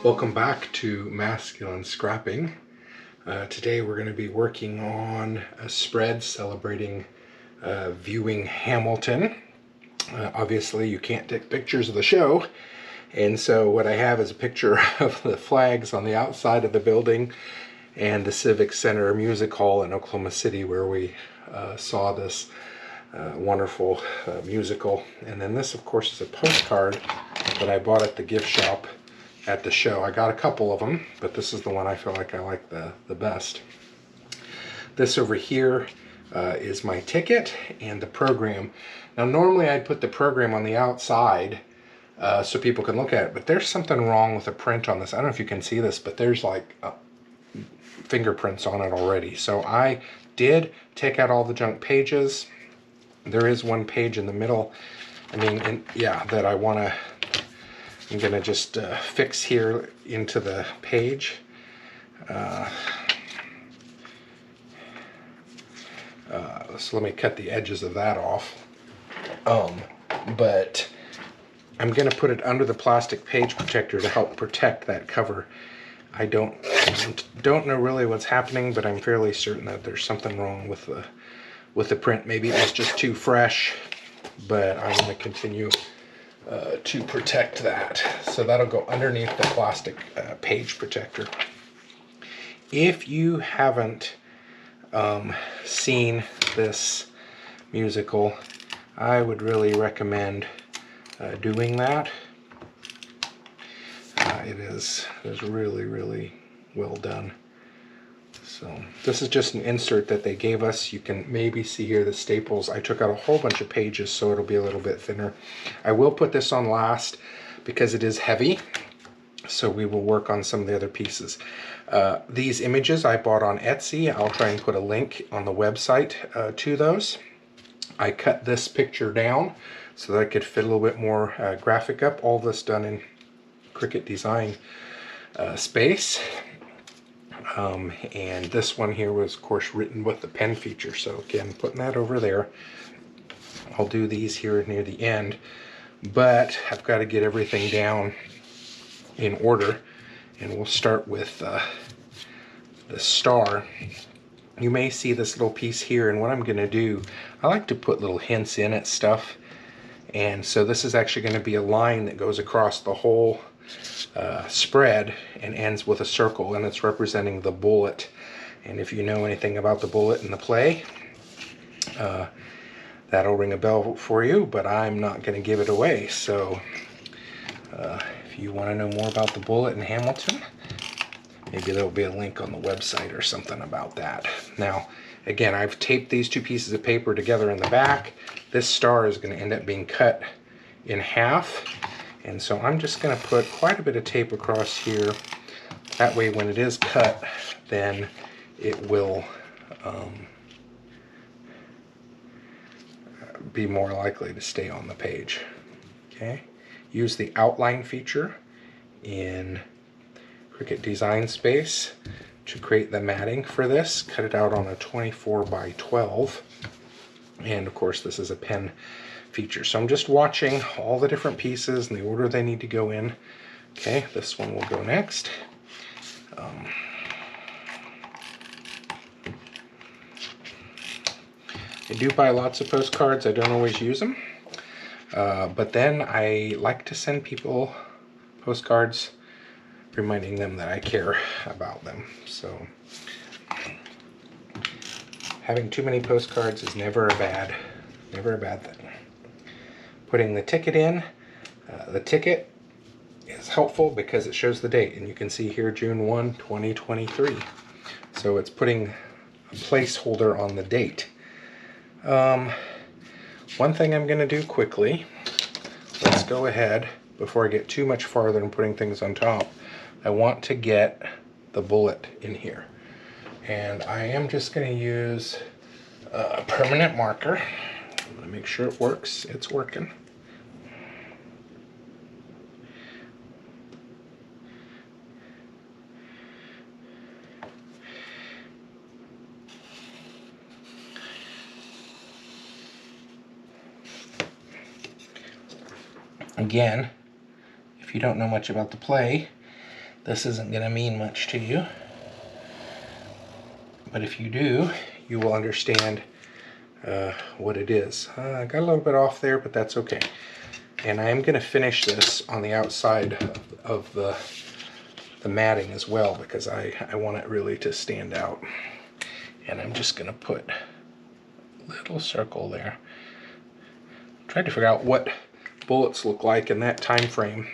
Welcome back to Masculine Scrapping. Today we're going to be working on a spread celebrating viewing Hamilton. Obviously you can't take pictures of the show, and so what I have is a picture of the flags on the outside of the building and the Civic Center Music Hall in Oklahoma City where we saw this wonderful musical. And then this of course is a postcard that I bought at the gift shop at the show. I got a couple of them, but this is the one I feel like I like the best. This over here is my ticket and the program. Now normally I'd put the program on the outside so people can look at it, but there's something wrong with the print on this. I don't know if you can see this, but there's like fingerprints on it already. So I did take out all the junk pages. There is one page in the middle, that I'm gonna just fix here into the page. So let me cut the edges of that off. But I'm gonna put it under the plastic page protector to help protect that cover. I don't know really what's happening, but I'm fairly certain that there's something wrong with the print. Maybe it was just too fresh, but I'm gonna continue to protect that. So that'll go underneath the plastic page protector. If you haven't seen this musical, I would really recommend doing that. It is really, really well done. So this is just an insert that they gave us. You can maybe see here the staples. I took out a whole bunch of pages so it'll be a little bit thinner. I will put this on last because it is heavy, so we will work on some of the other pieces. These images I bought on Etsy. I'll try and put a link on the website to those. I cut this picture down so that I could fit a little bit more graphic up. All this done in Cricut Design Space. And this one here was of course written with the pen feature, so again putting that over there. I'll do these here near the end, but I've got to get everything down in order, and we'll start with the star. You may see this little piece here, and what I'm going to do, I like to put little hints in at stuff, and so this is actually going to be a line that goes across the whole spread and ends with a circle, and it's representing the bullet. And if you know anything about the bullet in the play, that'll ring a bell for you, but I'm not going to give it away. So if you want to know more about the bullet in Hamilton, maybe there'll be a link on the website or something about that. Now again, I've taped these two pieces of paper together in the back. This star is going to end up being cut in half. And so I'm just going to put quite a bit of tape across here. That way when it is cut, then it will be more likely to stay on the page. Okay. Use the outline feature in Cricut Design Space to create the matting for this. Cut it out on a 24 by 12. And of course this is a pen feature. So I'm just watching all the different pieces and the order they need to go in. Okay, this one will go next. I do buy lots of postcards. I don't always use them. But then I like to send people postcards reminding them that I care about them. So having too many postcards is never a bad thing. Putting the ticket in, the ticket is helpful because it shows the date, and you can see here June 1, 2023. So it's putting a placeholder on the date. One thing I'm going to do quickly, let's go ahead before I get too much farther and putting things on top. I want to get the bullet in here, and I am just going to use a permanent marker. Make sure it works. It's working. Again, if you don't know much about the play, this isn't going to mean much to you. But if you do, you will understand what it is. I got a little bit off there, but that's okay. And I am going to finish this on the outside of the matting as well, because I want it really to stand out. And I'm just going to put a little circle there. Tried to figure out what bullets look like in that time frame,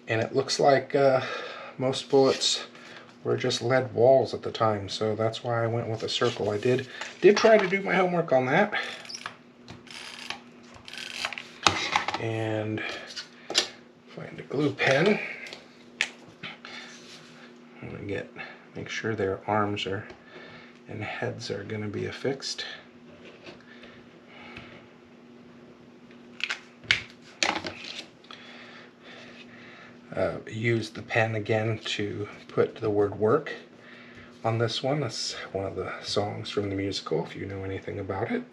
and it looks like most bullets were just lead walls at the time, so that's why I went with a circle. I did try to do my homework on that, and find a glue pen. I'm gonna make sure their arms and heads are gonna be affixed. Use the pen again to put the word work on this one. That's one of the songs from the musical, if you know anything about it.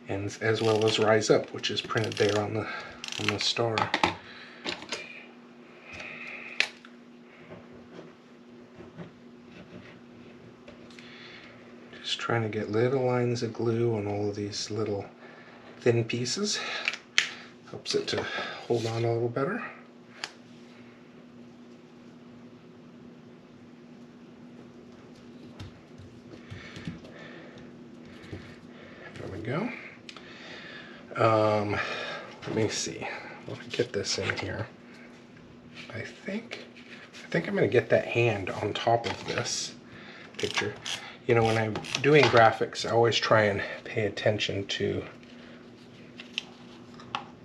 And as well as Rise Up, which is printed there on the star. Just trying to get little lines of glue on all of these little thin pieces. Helps it to hold on a little better. There we go. Let me see. Let me get this in here. I think I'm going to get that hand on top of this picture. You know, when I'm doing graphics, I always try and pay attention to,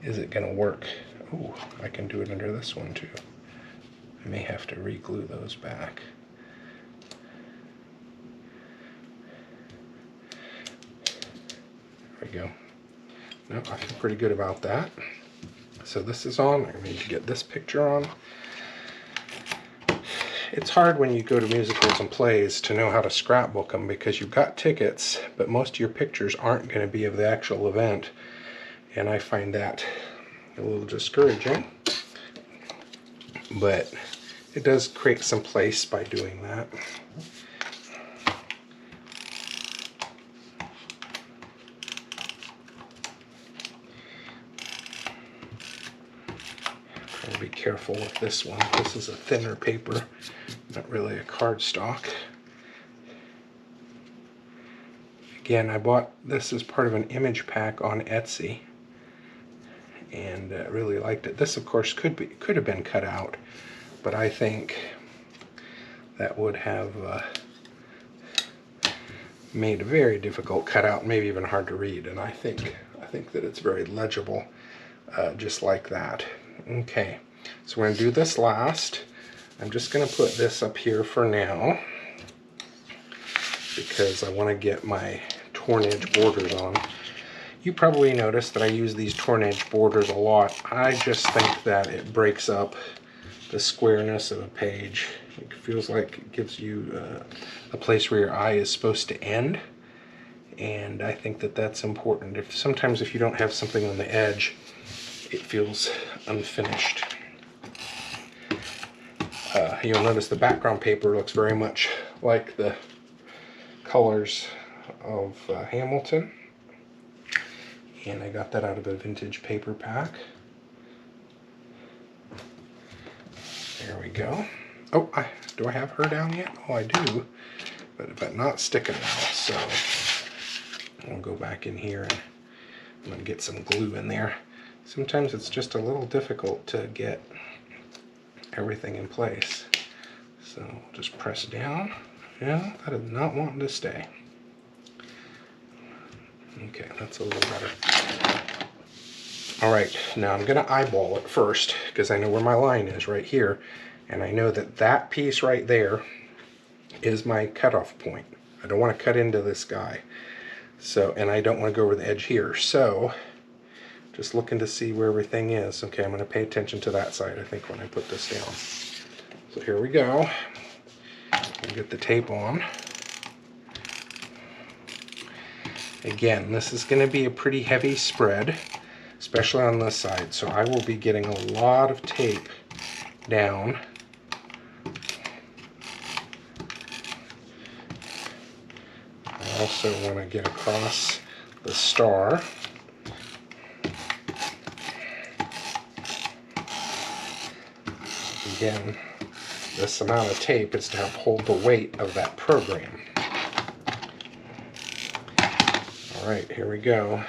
is it going to work? Oh, I can do it under this one too. I may have to re-glue those back. There we go. No, I feel pretty good about that. So this is on. I need to get this picture on. It's hard when you go to musicals and plays to know how to scrapbook them, because you've got tickets, but most of your pictures aren't going to be of the actual event. And I find that a little discouraging. But it does create some place by doing that. Be careful with this one. This is a thinner paper, not really a cardstock. Again, I bought this as part of an image pack on Etsy, and really liked it. This, of course, could have been cut out, but I think that would have made a very difficult cutout, maybe even hard to read. And I think that it's very legible, just like that. Okay. So we're going to do this last. I'm just going to put this up here for now, because I want to get my torn edge borders on. You probably noticed that I use these torn edge borders a lot. I just think that it breaks up the squareness of a page. It feels like it gives you a place where your eye is supposed to end, and I think that that's important. Sometimes if you don't have something on the edge, it feels unfinished. You'll notice the background paper looks very much like the colors of Hamilton. And I got that out of a vintage paper pack. There we go. Oh, do I have her down yet? Oh, I do, but not sticking out. So I'll go back in here and I'm going to get some glue in there. Sometimes it's just a little difficult to get everything in place. So just press down. Yeah, that is not wanting to stay. Okay, that's a little better. All right, now I'm gonna eyeball it first, because I know where my line is right here, and I know that that piece right there is my cutoff point. I don't want to cut into this guy. So, and I don't want to go over the edge here. So just looking to see where everything is. Okay, I'm going to pay attention to that side, I think, when I put this down. So here we go. I'll get the tape on. Again, this is going to be a pretty heavy spread, especially on this side, so I will be getting a lot of tape down. I also want to get across the star. Again, this amount of tape is to help hold the weight of that program. All right, here we go.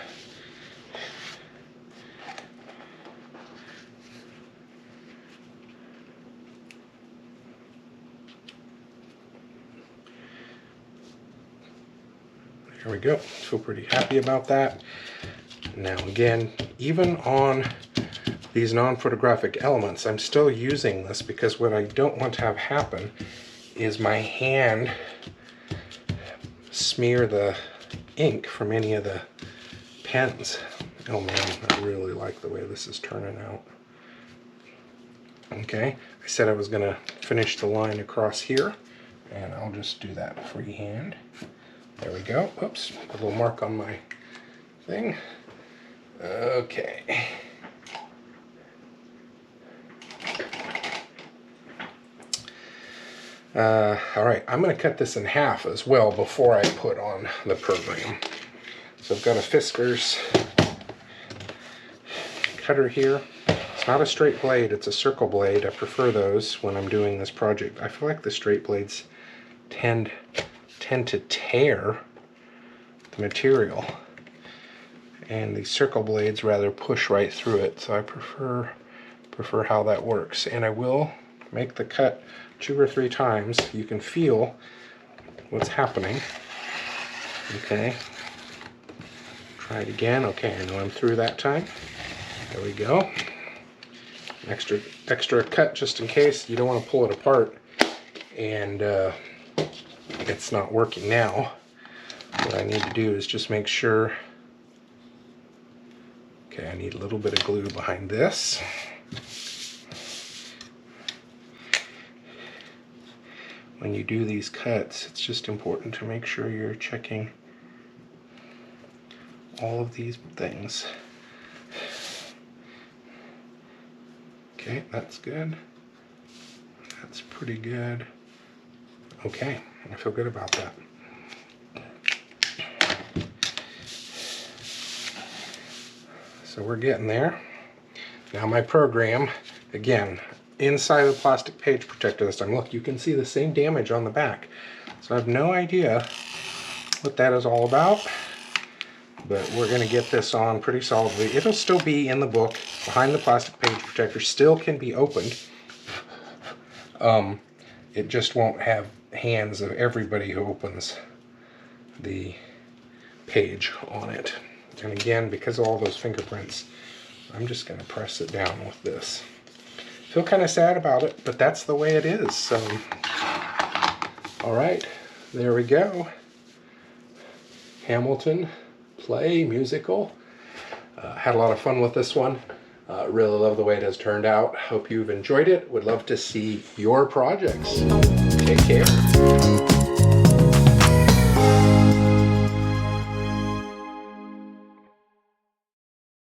There we go. Feel pretty happy about that. Now again, even on these non-photographic elements, I'm still using this because what I don't want to have happen is my hand smear the ink from any of the pens. Oh man, I really like the way this is turning out. Okay, I said I was going to finish the line across here, and I'll just do that freehand. There we go. Oops, a little mark on my thing. Okay. All right, I'm going to cut this in half as well before I put on the program. So I've got a Fiskars cutter here. It's not a straight blade, it's a circle blade. I prefer those when I'm doing this project. I feel like the straight blades tend to tear the material, and the circle blades rather push right through it, so I prefer how that works. And I will make the cut 2 or 3 times. You can feel what's happening. Okay, try it again. Okay, I know I'm through that time. There we go. Extra cut just in case you don't want to pull it apart and it's not working now. What I need to do is just make sure. Okay, I need a little bit of glue behind this. When you do these cuts, it's just important to make sure you're checking all of these things. Okay, that's good. That's pretty good. Okay, I feel good about that. So we're getting there. Now my program, again, inside the plastic page protector this time. Look, you can see the same damage on the back. So I have no idea what that is all about, but we're going to get this on pretty solidly. It'll still be in the book behind the plastic page protector, still can be opened. It just won't have hands of everybody who opens the page on it. And again, because of all those fingerprints, I'm just going to press it down with this. Feel kind of sad about it, but that's the way it is. So, all right, there we go. Hamilton play musical. Had a lot of fun with this one. Really love the way it has turned out. Hope you've enjoyed it. Would love to see your projects. Take care.